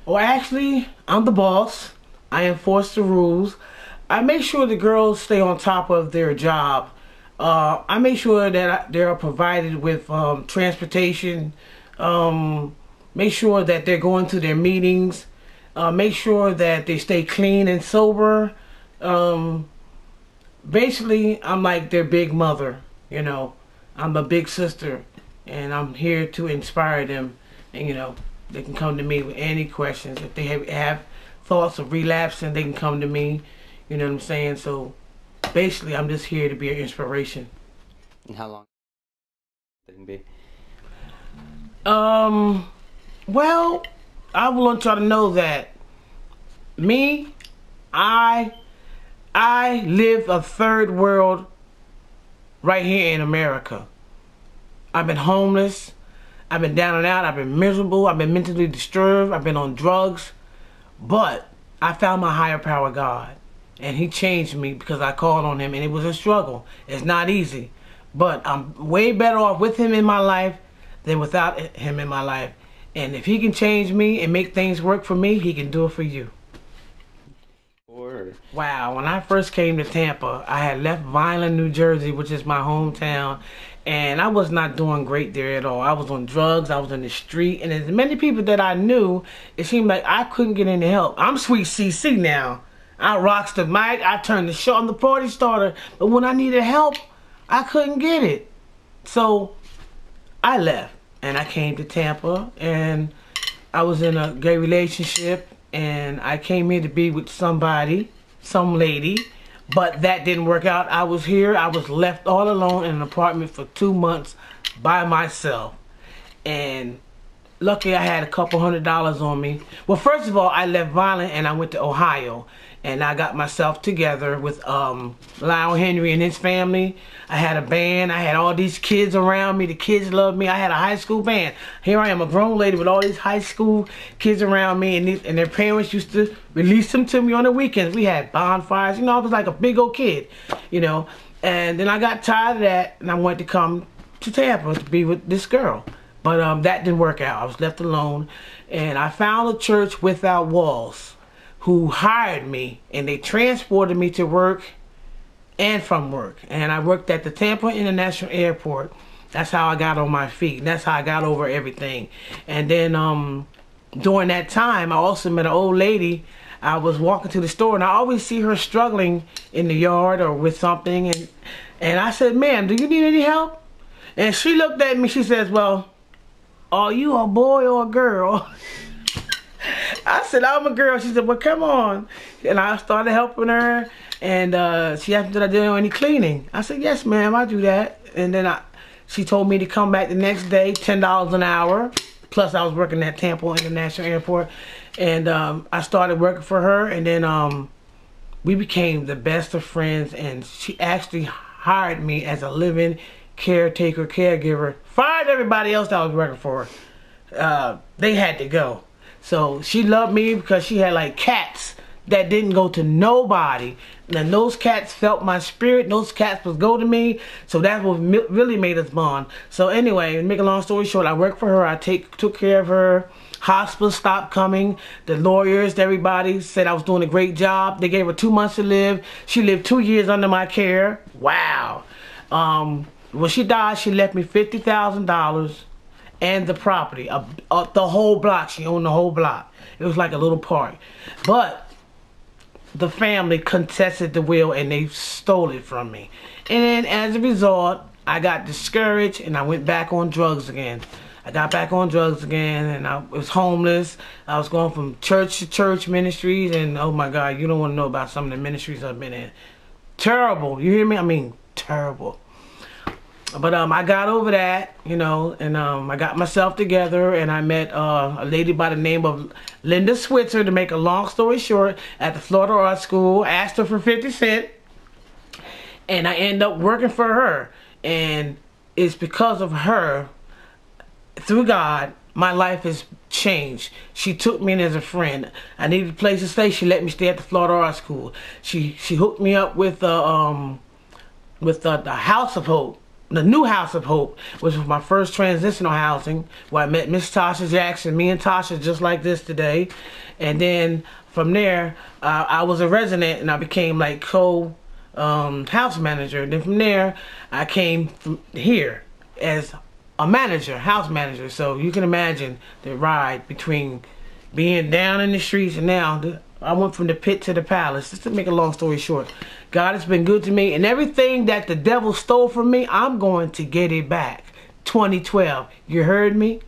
Or actually, I'm the boss. I enforce the rules. I make sure the girls stay on top of their job. I make sure that they are provided with transportation. Make sure that they're going to their meetings. Make sure that they stay clean and sober. Basically, I'm like their big mother, you know. I'm a big sister, and I'm here to inspire them. And, you know, they can come to me with any questions. If they have thoughts of relapsing, they can come to me. You know what I'm saying? So, basically, I'm just here to be an inspiration. And how long they can be? Well, I want y'all to know that me, I live a third world right here in America. I've been homeless. I've been down and out. I've been miserable. I've been mentally disturbed. I've been on drugs. But I found my higher power, God. And he changed me because I called on him, and it was a struggle. It's not easy. But I'm way better off with him in my life than without him in my life. And if he can change me and make things work for me, he can do it for you. Wow, when I first came to Tampa, I had left Vineland, New Jersey, which is my hometown, and I was not doing great there at all. I was on drugs, I was in the street, and as many people that I knew, it seemed like I couldn't get any help. I'm Sweet CC now. I rocks the mic, I turned the show, I'm the party starter, but when I needed help, I couldn't get it. So, I left, and I came to Tampa, and I was in a gay relationship, and I came here to be with somebody, some lady, but that didn't work out. I was here, I was left all alone in an apartment for 2 months by myself. And luckily I had a couple $100 on me. Well, first of all, I left Violent and I went to Ohio. And I got myself together with Lionel Henry and his family. I had a band. I had all these kids around me. The kids loved me. I had a high school band. Here I am, a grown lady with all these high school kids around me. And their parents used to release them to me on the weekends. We had bonfires. You know, I was like a big old kid, you know. And then I got tired of that, and I wanted to come to Tampa to be with this girl. But that didn't work out. I was left alone. And I found a church without walls who hired me, and they transported me to work and from work. And I worked at the Tampa International Airport. That's how I got on my feet. And that's how I got over everything. And then during that time, I also met an old lady. I was walking to the store, and I always see her struggling in the yard or with something. And I said, "Ma'am, do you need any help?" And she looked at me. She says, "Well, are you a boy or a girl?" I said, "I'm a girl." She said, "Well, come on." And I started helping her, and she asked me, did I do any cleaning? I said, "Yes, ma'am, I do that." And then she told me to come back the next day, $10 an hour. Plus, I was working at Tampa International Airport. And I started working for her, and then we became the best of friends, and she actually hired me as a living caretaker, caregiver. Fired everybody else that I was working for. They had to go. So she loved me because she had like cats that didn't go to nobody. And those cats felt my spirit. Those cats was go to me. So that's what really made us bond. So anyway, to make a long story short, I worked for her. I took care of her. Hospital stopped coming. The lawyers, everybody said I was doing a great job. They gave her 2 months to live. She lived 2 years under my care. Wow. When she died, she left me $50,000. And the property, the whole block. She owned the whole block. It was like a little park. But the family contested the will, and they stole it from me. And then as a result, I got discouraged, and I went back on drugs again. I got back on drugs again, and I was homeless. I was going from church to church ministries, and oh my God, you don't want to know about some of the ministries I've been in. Terrible. You hear me? I mean, terrible. But I got over that, you know, and I got myself together, and I met a lady by the name of Linda Switzer, to make a long story short, at the Florida Art School. I asked her for 50 cents, and I ended up working for her. And it's because of her, through God, my life has changed. She took me in as a friend. I needed a place to stay. She let me stay at the Florida Art School. She hooked me up with the House of Hope. the new House of Hope, which was my first transitional housing, where I met Miss Tasha Jackson. Me and Tasha just like this today. And then from there, I was a resident and I became like house manager. And then from there, I came from here as a manager, house manager. So you can imagine the ride between being down in the streets and now I went from the pit to the palace. Just to make a long story short, God has been good to me, and everything that the devil stole from me, I'm going to get it back. 2012. You heard me?